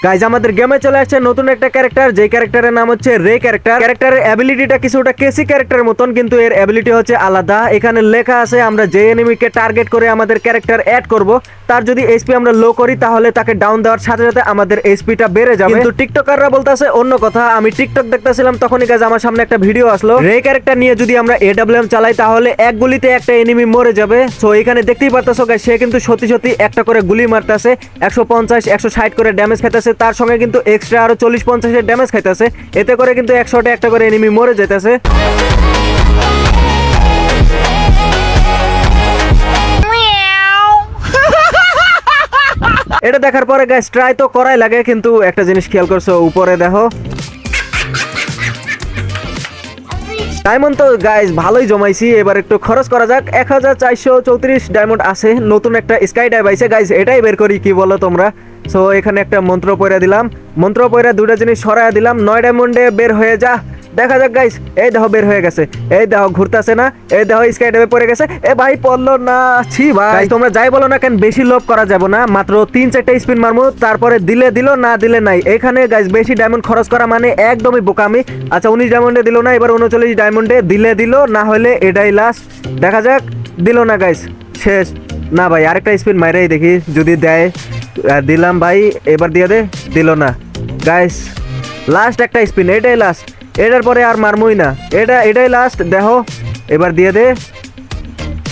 Guys আমাদের গেমে চলে আসছে নতুন একটা ক্যারেক্টার, যে ক্যারেক্টারের নাম হচ্ছে রে ক্যারেক্টার। ক্যারেক্টারের অ্যাবিলিটিটা কিছুটা কেসি ক্যারেক্টারের মতন, কিন্তু এর অ্যাবিলিটি হচ্ছে আলাদা। এখানে লেখা আছে আমরা যে এনিমিকে টার্গেট করে আমাদের ক্যারেক্টার অ্যাড করব, তার যদি এইচপি আমরা লো করি তাহলে তাকে ডাউন দেওয়ার সাথে সাথে আমাদের এইচপিটা বেড়ে যাবে। কিন্তু টিকটকাররা বলতেছে অন্য কথা। আমি টিকটক দেখতেছিলাম, তখনই গাইজ আমার সামনে একটা ভিডিও আসলো, রে ক্যারেক্টার নিয়ে যদি আমরা এডব্লিউএম চালাই তাহলে এক গুলিতে একটা এনিমি মরে যাবে। সো এখানে দেখতেই পারতেছো গাইজ, সে কিন্তু সত্যি সত্যি একটা করে গুলি মারতেছে, 150 160 করে ড্যামেজ খাইতেছে, তার সঙ্গে কিন্তু এক্সট্রা আরো 40-50 এর ড্যামেজ খাইতেছে। এতে করে কিন্তু 100 একটা করে এনিমি মরে যেতেছে। এটা দেখার পরে গাইস ট্রাই তো করাই লাগে, কিন্তু একটা জিনিস খেয়াল করছো, উপরে দেখো ডায়মন্ড তো গাইস ভালোই জমাইছি। এবার একটু খরচ করা যাক। 1434 ডায়মন্ড আছে। নতুন একটা স্কাই ডাইভ আইছে গাইস, এটাই বের করি, কি বলো তোমরা? সো এখানে একটা মন্ত্র পড়ে দিলাম, মন্ত্র পড়ে দুটো জিনিস সরাইয়া দিলাম। 9 ডায়মন্ডে বের হয়ে যা, দেখা যাক গাইস। এই দেখো বের হয়ে গেছে, এই দেখো ঘুরতেছে না, এই দেখো স্কাই ডাইভে পড়ে গেছে। এ ভাই পড়লো না, ছি ভাই। তোমরা যাই বলো না কেন, বেশি লোভ করা যাবে না। মাত্র 3-4টা স্পিন মারমু, তারপরে দিলে দিল, না দিলে নাই। এখানে গাইস বেশি ডায়মন্ড খরচ করা মানে একদমই বোকামি। আচ্ছা 19 ডায়মন্ডে দিল না, এবার 39 ডায়মন্ডে দিলে দিল, না হলে এটাই লাস্ট। দেখা যাক, দিল না গাইস, শেষ। না ভাই আরেকটা স্পিন মাইরাই দেখি যদি দেয়। দিলাম ভাই, এবার দিয়ে দে, দিল না গাইস। লাস্ট একটা স্পিন, এটাই লাস্ট, এটার পরে আর মারমুই না। এটাই লাস্ট, দেখো এবার দিয়ে দে,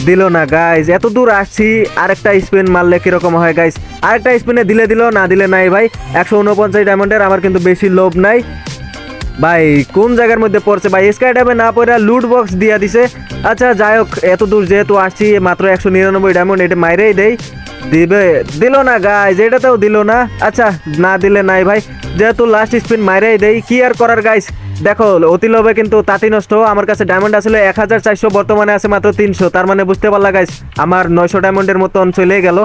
দিল না গাইস। এত দূর আসছি, আরেকটা স্পিন মারলে কিরকম হয় গাইস? আরেকটা স্পিনে দিলে দিল, না দিলে নাই ভাই। 149 ডায়মন্ডের, আমার কিন্তু বেশি লোভ নাই ভাই। কোন জায়গার মধ্যে পড়ছে ভাই? স্কাই ডাবে না পড়ে লুট বক্স দিয়া দিছে। আচ্ছা যাই হোক, এত দূর যেহেতু আসছি, মাত্র 199 ডায়মন্ড, এটা মাইরেই দেই। দিবে, দিল না গাইস, এটাতেও দিল না। আচ্ছা না দিলে নাই ভাই, যেহেতু লাস্ট স্পিন মাইরেই দেই, কি আর করার গাইস। দেখো অতি লোভে কিন্তু তাঁতি নষ্ট। আমার কাছে ডায়মন্ড আসলে 1400, বর্তমানে আছে মাত্র 300। তার মানে বুঝতে পারলা গাইস, আমার 900 ডায়মন্ডের মতন চলে গেল।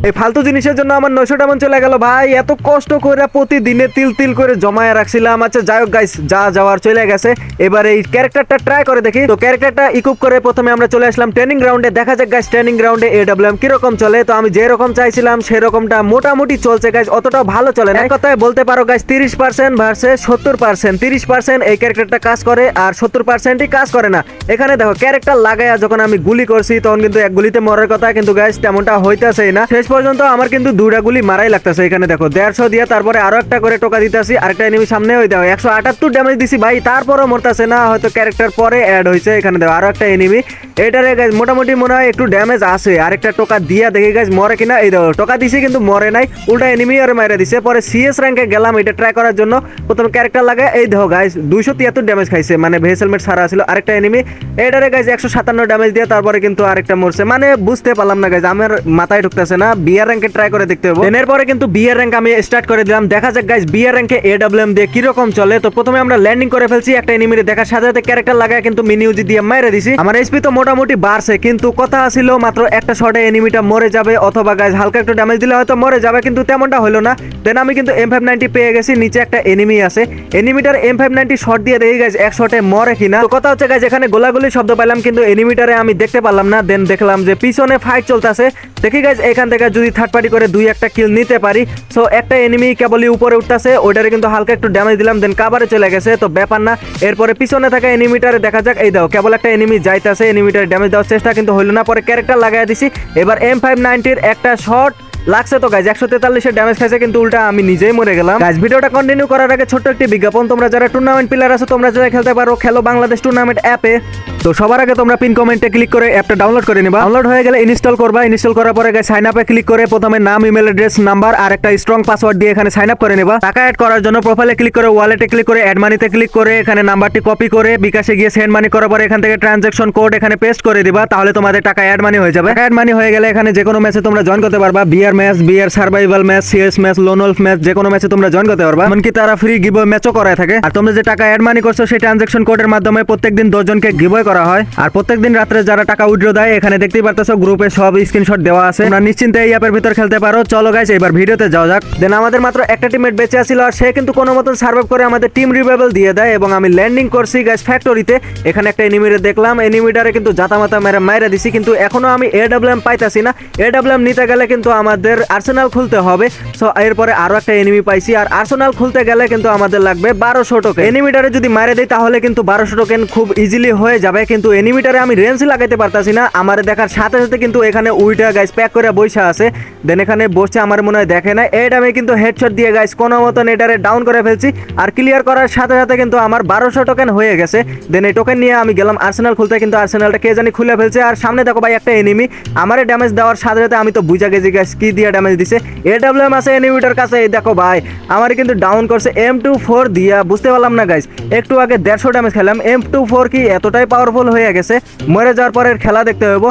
এই ফালতু জিনিসের জন্য আমার 900 ডায়মন্ড চলে গেল ভাই। এত কষ্ট করে প্রতিদিনে তিল তিল করে জমায় রাখছিলাম। আচ্ছা যাই হোক গাইস, যা যাওয়ার চলে গেছে। এবার এই ক্যারেক্টারটা ট্রাই করে দেখি। তো ক্যারেক্টারটা ইকুইপ করে প্রথমে আমরা চলে আসলাম ট্রেনিং গ্রাউন্ডে। দেখা যাক গাইস ট্রেনিং গ্রাউন্ডে এডব্লিউএম কিরকম চলে। তো আমি যেরকম চাইছিলাম সেরকমটা মোটামুটি চলছে গাইস, অতটাও ভালো চলে না। এক কথায় বলতে পারো গাইস 30% ভার্সেস 70%। 30% এই ক্যারেক্টারটা কাজ করে, আর 70%ই কাজ করে না। এখানে দেখো ক্যারেক্টার লাগায়া যখন আমি গুলি করছি, তখন কিন্তু এক গুলিতে মরার কথা, কিন্তু গাইস তেমনটা হইতাছে না। শেষ পর্যন্ত আমার কিন্তু দুইটা গুলি মারাই লাগতেছে। এখানে দেখো 150 দিয়ে তারপরে আরো একটা করে টোকা দিতেছি। আরেকটা এনিমি সামনে হয়ে দেখো 178 ড্যামেজ দিছি ভাই, তারপরও মরতাছে না। হয়তো ক্যারেক্টার পরে অ্যাড হয়েছে। এখানে দেখো আরো একটা এনিমি, এটারে গাইস মোটামুটি মনে হয় একটু ড্যামেজ আছে। আরেকটা টোকা দিয়া দেখি গাইস মরে কিনা। এই দেখো টোকা দিছি কিন্তু মরে নাই, উল্টা এনিমি আর মাইরা দিছে। পরে সিএস র্যাঙ্কে গেলাম এটা ট্রাই করার জন্য। প্রথমে ক্যারেক্টার লাগে, এই দেখো গাইস 273 ড্যামেজ খাইছে, মানে ভেস হেলমেট ছাড়া ছিল। আরেকটা এনিমি, এটারে গাইস 157 ড্যামেজ দিয়ে তারপরে কিন্তু আরেকটা মরছে। মানে বুঝতে পারলাম না গাইস, আমার মাথায় ঢুকতেছে না। বিআর র্যাঙ্কে ট্রাই করে দেখতে হবে। এরপরে কিন্তু বিআর র্যাঙ্ক আমি স্টার্ট করে দিলাম। দেখা যাক গাইস বিআর র্যাঙ্কে এডব্লিউএম দিয়ে কিরকম চলে। তো প্রথমে আমরা ল্যান্ডিং করে ফেলছি। একটা এনিমির দেখার সাথে সাথে ক্যারেক্টার লাগায় কিন্তু মিনিউজি দিয়ে মাইরে দিছি। আমার এসপি তো মোটামুটি বাড়ছে, কিন্তু কথা ছিল মাত্র একটা শটে এনিমিটা মরে যাবে, অথবা গাইস হালকা একটু ড্যামেজ দিলে হয়তো মরে যাবে, কিন্তু তেমনটা হলো না। দেন আমি কিন্তু M590 পেয়ে গেছি। নিচে একটা এনিমি আছে, এনিমিটার M590 শট দিয়ে দেখি গাইস এক শটে মরে কিনা। তো কথা হচ্ছে গাইস এখানে গোলাগুলি শব্দ পাইলাম, কিন্তু এনিমিটারে আমি দেখতে পারলাম না। দেন দেখলাম যে পিছনে ফাইট চলতেছে। দেখি গাইস এখান থেকে যদি থার্ড পার্টি করে 2-1টা কিল নিতে পারি। সো একটা এনিমি কেবলই উপরে উঠতেছে, ওইটারে কিন্তু হালকা একটু ড্যামেজ দিলাম, দেন কাভারে চলে গেছে, তো ব্যাপার না। এরপরে পিছনে থাকা এনিমিটারে দেখা যাক, এই দাও কেবল একটা এনিমি যাইতাছে, এনিমিটারে ড্যামেজ দেওয়ার চেষ্টা কিন্তু হইল না। পরে ক্যারেক্টার লাগাই দিছি। এবার M590-র একটা শট লাগছে, তো গাইজ 143 এর ড্যামেজ খাইছে, কিন্তু উল্টা আমি নিজেই মরে গেলাম। গাইজ ভিডিওটা কন্টিনিউ করার আগে ছোট্ট একটি বিজ্ঞাপন। তোমরা যারা টুর্নামেন্ট প্লেয়ার আছো, তোমরা যারা খেলতে পারো খেলো বাংলাদেশ টুর্নামেন্ট অ্যাপে। তো সবার আগে তোমরা পিন কমেন্টে ক্লিক করে অ্যাপটা ডাউনলোড করে নিবা। ডাউনলোড হয়ে গেলে ইনস্টল করবা। ইনস্টল করার পরে গাইজ সাইন আপে ক্লিক করে প্রথমে নাম, ইমেল অ্যাড্রেস, নাম্বার আর একটা স্ট্রং পাসওয়ার্ড দিয়ে এখানে সাইন আপ করে নিবা। টাকা অ্যাড করার জন্য প্রোফাইলে ক্লিক করে ওয়ালেটে ক্লিক করে অ্যাড মানিতে ক্লিক করে এখানে নাম্বারটি কপি করে বিকাশে গিয়ে সেন্ড মানি করার পরে এখান থেকে ট্রানজাকশন কোড এখানে পেস্ট করে দিবা। তাহলে তোমাদের টাকা অ্যাড মানি হয়ে যাবে। অ্যাড মানি হয়ে গেলে এখানে যে কোনো ম্যাচে তোমরা জয়েন করতে পারবা। BR match, bear survival match, CS match, lone wolf match, যে কোনো ম্যাচে তোমরা জয়েন করতে পারবা। এমনকি তারা ফ্রি গিভওয়ে ম্যাচও করায় থাকে। আর তোমরা যে টাকা অ্যাড মানি করছো সেই ট্রানজাকশন কোডের মাধ্যমে প্রত্যেকদিন 10 জনকে গিভওয়ে করা হয়। আর প্রত্যেকদিন রাত্রে যারা টাকা উইথড্র দেয় এখানে দেখতেই পারতেছো গ্রুপে সব স্ক্রিনশট দেওয়া আছে। তোমরা নিশ্চিন্তে এই অ্যাপের ভিতর খেলতে পারো। চলো গাইস এবার ভিডিওতে যাওয়া যাক। দেন আমাদের মাত্র একটা টিমমেট বেঁচে আছিল আর সে কিন্তু কোনো মতন সার্ভাইভ করে আমাদের টিম রিভাইভাল দিয়ে দেয় এবং আমি ল্যান্ডিং করছি গাইস ফ্যাক্টরিতে। এখানে একটা এনিমিরে দেখলাম, এনিমিটারে কিন্তু জাতামাতা মেরে দিছি, কিন্তু এখনো আমি এডব্লিউএম পাইতাছি না। এডব্লিউএম নিতে গেলে কিন্তু আমাদের আর্সেনাল খুলতে হবে। সো এরপরে আরো একটা এনিমি পাইছি আর আর্সেনাল খুলতে গেলে কিন্তু আমাদের লাগবে 1200 টোকেন। এনিমিটারে যদি মারে দেই তাহলে কিন্তু 1200 টোকেন খুব ইজিলি হয়ে যাবে, কিন্তু এনিমিটারে আমি রেঞ্জ লাগাইতে পারতাছি না। আমার দেখার সাথে সাথে কিন্তু এখানে উইটা গাইস প্যাক করে বসে আছে। দেন এখানে বসে আমার মনে হয় দেখে না, এটা আমি কিন্তু হেডশট দিয়ে গাইস কোনো মতন এটারে ডাউন করে ফেলছি আর ক্লিয়ার করার সাথে সাথে কিন্তু আমার 1200 টোকেন হয়ে গেছে। দেন এই টোকেন নিয়ে আমি গেলাম আর্সেনাল খুলতে, কিন্তু আর্সেনালটা কে জানি খুলে ফেলছে। আর সামনে দেখো ভাই একটা এনিমি আমারে ড্যামেজ দেওয়ার সাথে সাথে আমি তো বুঝা গেছি গাইস কি দিয়ে ড্যামেজ দিছে। এডব্লিউএম আছে এনিমিটার কাছে, এই দেখো ভাই আমার কিন্তু ডাউন করছে M24 দিয়া। বুঝতে পারলাম না গাইস, একটু আগে 150 ড্যামেজ খেলাম, M24 কি এতটাই পাওয়ারফুল হয়ে গেছে। মরে যাওয়ার পরে এর খেলা দেখতে হইব।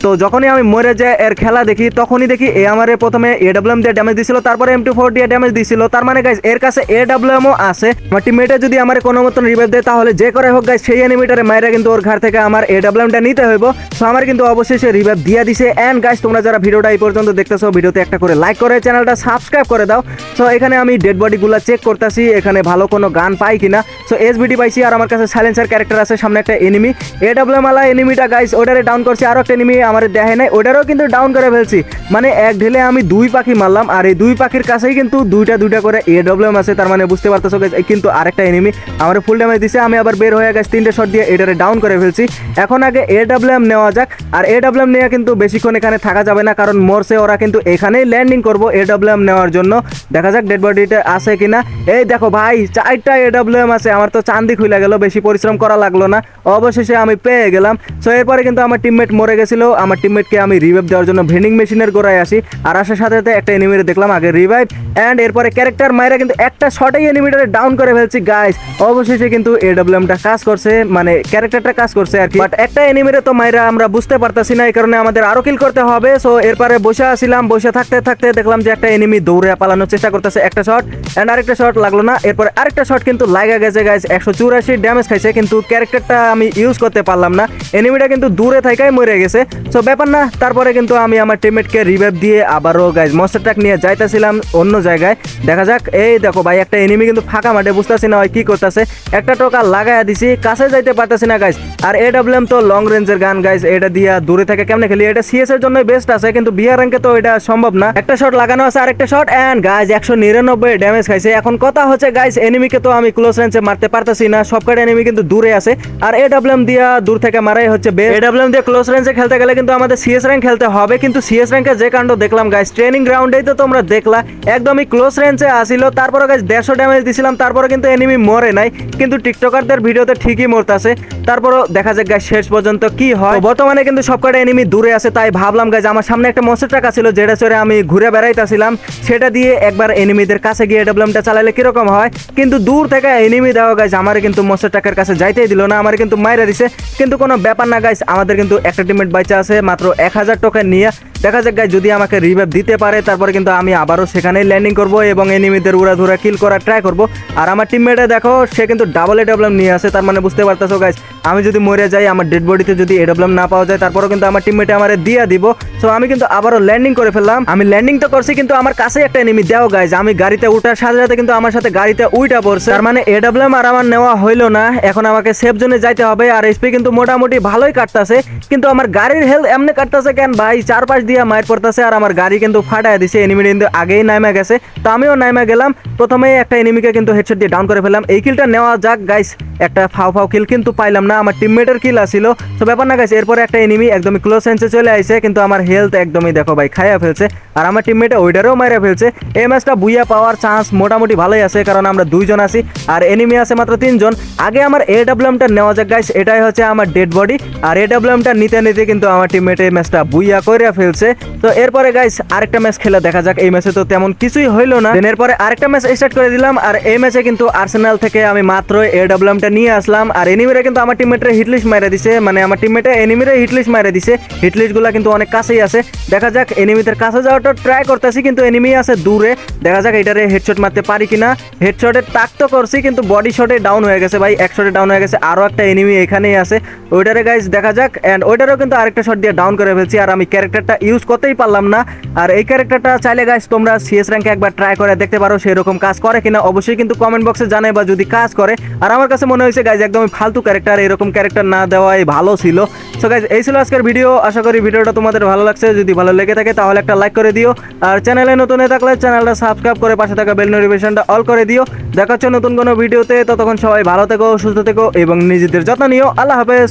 তো যখনই আমি মরে যাই এর খেলা দেখি তখনই দেখি এ আমারে প্রথমে এডব্লিউএম দিয়ে ড্যামেজ দিছিল, তারপরে M24 দিয়ে ড্যামেজ দিছিল। তার মানে গাইস এর কাছে এডব্লিউএমও আছে। আমার টিমমেটে যদি আমার কোনো মতন রিভাইভ দেয় তাহলে যে করে হোক গাইস সেই এনিমিটারে মাইরা কিন্তু ওর ঘর থেকে আমার এডব্লিউএমটা নিতে হইব। সো আমার কিন্তু অবশ্যই সে রিভাইভ দিয়ে দিছে। এন্ড গাইস তোমরা যারা ভিডিওটা এই পর্যন্ত দেখতেছো ভিডিওতে একটা করে লাইক করে চ্যানেলটা সাবস্ক্রাইব করে দাও। সো এখানে আমি ডেড বডিগুলো চেক করতেছি এখানে ভালো কোনো গান পাই কিনা। সো এসবিডি পাইছি আর আমার কাছে সাইলেন্সার ক্যারেক্টার আছে। সামনে একটা এনিমি এডব্লিউএম আলা এনিমিটা গাইস ওটারে ডাউন করছি, আরো একটা এনিমি আমারে দেখে নাই, ওটারও কিন্তু ডাউন করে ফেলছি। মানে এক ঢেলে আমি 2 পাখি মারলাম আর এই 2 পাখির কাছেই কিন্তু দুইটা করে এডব্লিউএম আছে। তার মানে বুঝতে পারতেছো গাইস কিন্তু আরেকটা এনিমি আমার ফুল ড্যামেজ দিছে। আমি আবার বের হয়ে গেছি 3টে শট দিয়ে এটারে ডাউন করে ফেলছি। এখন আগে এডব্লিউএম নেওয়া যাক। আর এডব্লিউএম নিয়ে কিন্তু বেশিক্ষণ এখানে থাকা যাবে না, কারণ মরছে ওরা কিন্তু এখানেই ল্যান্ডিং করবো এডব্লিউএম নেওয়ার জন্য। দেখা যাক ডেড বডিটা আছে কিনা। এই দেখো ভাই 4টা এডব্লিউএম আছে, আমার তো চান্দি খুলে গেল, বেশি পরিশ্রম করা লাগলো না, অবশেষে আমি পেয়ে গেলাম। সো এরপরে কিন্তু আমার টিমমেট মরে গেছিল, আমার টিমমেটকে আমি রিভাইভ দেওয়ার জন্য ভেন্ডিং মেশিনের গোড়ায় আসি আর আসার সাথে সাথে একটা এনিমিরে দেখলাম আগে রিভাইভ এন্ড এরপরে ক্যারেক্টার মাইরা কিন্তু একটা শটেই এনিমিটারে ডাউন করে ফেলছি গাইস। অবশেষে কিন্তু এডব্লিউএমটা কাজ করছে, মানে ক্যারেক্টারটা কাজ করছে আর কি। বাট একটা এনিমিরে তো মাইরা আমরা বুঝতে পারতাছি না, এই কারণে আমাদের আরো কিল করতে হবে। সো এরপরে বসে আসছিলাম, বসে থাকতে থাকতে দেখলাম যে একটা এনিমি দৌড়ে পালানোর চেষ্টা করতেছে। একটা শট এন্ড আরেকটা শট লাগলো না, এরপরে আরেকটা শট কিন্তু লাগা গেছে গাইস। 184 ড্যামেজ খাইছে, কিন্তু ক্যারেক্টারটা আমি ইউজ করতে পারলাম না, এনিমিটা কিন্তু দূরে থাকাই মরে গেছে। সো ব্যাপার না, তারপরে কিন্তু আমি আমার টিমমেটকে রিভাইভ দিয়ে আবারও গাইস মনস্টার ট্রাক নিয়ে যাইতেছিলাম অন্য জায়গায়। দেখা যাক। এই দেখো ভাই একটা এনিমি কিন্তু ফাঁকা মাঠে, বুঝতেছি না কি করতেছে। একটা টোকা লাগাইয়া দিছি, কাছে যাইতে পারতেছি না গাইস। আর এডব্লিউএম তো লং রেঞ্জের গান গাইস, এটা দিয়া দূরে থেকে কেমনে খেলি, এটা সিএস এর জন্য বেস্ট আছে, কিন্তু বিআর র্যাঙ্কে তো এটা সম্ভব না। একটা শট লাগানো আছে, আরেকটা শট এন্ড গাইস 199 ড্যামেজ খাইছে। এখন কথা হচ্ছে গাইস এনিমিকে তো আমি ক্লোজ রেঞ্জে মারতে পারতেছি না, সবকটা এনিমি কিন্তু দূরে আছে আর এডব্লিউএম দিয়া দূর থেকে মারাই হচ্ছে বেস্ট। এডব্লিউএম দিয়ে ক্লোজ রেঞ্জে খেলতে গেলে কিন্তু আমাদের সিএস র্যাঙ্ক খেলতে হবে, কিন্তু সিএস র্যাঙ্কে যে কাণ্ড দেখলাম গাইস ট্রেনিং গ্রাউন্ডেই তো তোমরা দেখলা, একদমই ক্লোজ রেঞ্জে আসিল। তারপরে গাইস 150 ড্যামেজ দিছিলাম, তারপরে কিন্তু এনিমি মরে নাই, কিন্তু টিকটকারদের ভিডিওতে ঠিকই মরতাছে। তারপরও দেখা যাক গাইস শেষ পর্যন্ত কি হয়। বর্তমানে কিন্তু সবকটা এনিমি দূরে আছে, তাই ভাবলাম গাইস আমার সামনে একটা মনস্টার ট্রাক ছিল যেটা চড়ে আমি ঘুরে বেড়াইতেছিলাম, সেটা দিয়ে একবার এনিমিদের কাছে গিয়ে এডব্লিউএমটা চালাইলে কিরকম হয়। কিন্তু দূর থেকে এনিমি দেওয়া গাইস আমার কিন্তু মনস্টার ট্রাকের কাছে যাইতেই দিল না, আমার কিন্তু মাইরা দিছে। কিন্তু কোনো ব্যাপার না গাইস, আমাদের কিন্তু একটা টিমমেট বাইচা আছে মাত্র 1000 টোকেন নিয়ে। দেখা যাক গাইস যদি আমাকে রিভাইভ দিতে পারে তারপরে কিন্তু আমি আবারও সেখানেই ল্যান্ডিং করব এবং এনিমিদের উড়াধুরা কিল করার ট্রাই করব। আর আমার টিমমেটে দেখো সে কিন্তু ডাবল এডব্লিউএম নিয়ে আসে, তার মানে বুঝতে পারতেছো গাইস আমি যদি মরে যাই, আমার ডেড বডিতে যদি এডব্লিউএম না পাওয়া যায়, তারপরেও কিন্তু আমার টিমমেটে আমারে দিয়ে দিব। সো আমি কিন্তু আবারও ল্যান্ডিং করে ফেললাম। আমি ল্যান্ডিং তো করছি, কিন্তু আমার কাছে একটা এনিমি দেও গাইস। আমি গাড়িতে উঠার সাথে সাথে কিন্তু আমার সাথে গাড়িতে উইটা পড়ছে, তার মানে এডব্লিউএম আর আমার নেওয়া হইলো না। এখন আমাকে সেফ জোনে যাইতে হবে। আর এসপি কিন্তু মোটামুটি ভালোই কাটতাছে, কিন্তু আমার গাড়ির হেলথ এমনি কাটতাছে কেন ভাই, 4-5 দিয়ে মাইর পড়তাছে আর আমার গাড়ি কিন্তু ফাটায় দিছে। এনিমি কিন্তু আগেই নাইমা গেছে, তো আমিও নাইমা গেলাম। প্রথমে একটা এনিমিকে কিন্তু হেডশট দিয়ে ডাউন করে ফেললাম। এই কিলটা নেওয়া যাক গাইস, একটা ফাও কিল কিন্তু পাইলাম না, আমার টিমমেটের কিল আসিল। তো ব্যাপার না গাইস, এরপরে একটা এনিমি একদমই ক্লোজ রেঞ্জে চলে আইছে, কিন্তু আমার হেলথ একদমই দেখো ভাই খাইয়া ফেলছে আর আমার টিমমেটে ওইটারও মাইরা ফেলছে। এই ম্যাচটা বুইয়া পাওয়ার চান্স মোটামুটি ভালোই আছে, কারণ আমরা 2 জন আছি আর এনিমি আছে মাত্র 3 জন। আগে আমার এডব্লিউএমটা নেওয়া যাক গাইস, এটাই হচ্ছে আমার ডেড বডি। আর এডব্লিউএমটা নিতে নিতে কিন্তু আমার টিমমেটে ম্যাচটা বুইয়া করে ফেলছে। তো এরপরে গাইস আরেকটা ম্যাচ খেলে দেখা যাক। এই ম্যাচে তো তেমন কিছুই হইলো না, এরপরে আরেকটা ম্যাচ স্টার্ট করে দিলাম। আর এই ম্যাচে কিন্তু আর্সেনাল থেকে আমি মাত্র এডব্লিউএমটা নিয়ে আসলাম আর এনিমিরা কিন্তু আমার টিমমেটরে হিটলিস্ট মাইরা দিছে, মানে আমার টিমমেটে এনিমিরে হিটলিস্ট মাইরা দিছে। হিটলিস্টগুলো কিন্তু অনেক কাছেই আছে, দেখা যাক এনিমিদের কাছে যাওয়াটা ট্রাই করতেছি, কিন্তু এনিমি আছে দূরে। দেখা যাক এটারে হেডশট মারতে পারি কিনা। হেডশটে তাক তো করছি কিন্তু বডি শটে ডাউন হয়ে গেছে ভাই, এক শটে ডাউন হয়ে গেছে। আরও একটা এনিমি এখানেই আছে, ওইটারে গাইস দেখা যাক। অ্যান্ড ওইটারও কিন্তু আরেকটা শট দিয়ে ডাউন করে ফেলছি, আর আমি ক্যারেক্টারটা ইউজ করতেই পারলাম না। আর এই ক্যারেক্টারটা চাইলে গাইস তোমরা সিএস র্যাঙ্কে একবার ট্রাই করে দেখতে পারো, সেরকম কাজ করে কিনা অবশ্যই কিন্তু কমেন্ট বক্সে জানাইবা যদি কাজ করে। আর আমার কাছে মনে হয়েছে গাইস একদমই ফালতু ক্যারেক্টার, এরকম ক্যারেক্টার না দেওয়াই ভালো ছিল। সো গাইস এই ছিল আজকের ভিডিও, আশা করি ভিডিওটা তোমাদের ভালো লাগছে। যদি ভালো লেগে থাকে তাহলে একটা লাইক করে দিও, আর চ্যানেলে নতুন হয়ে থাকলে চ্যানেলটা সাবস্ক্রাইব করে পাশে থাকা বেল নোটিফিকেশনটা অল করে দিও। দেখা হচ্ছে নতুন কোনো ভিডিওতে, ততক্ষণ সবাই ভালো থেকো, সুস্থ থেকো এবং নিজেদের যত্ন নিও। আল্লাহ হাফেজ।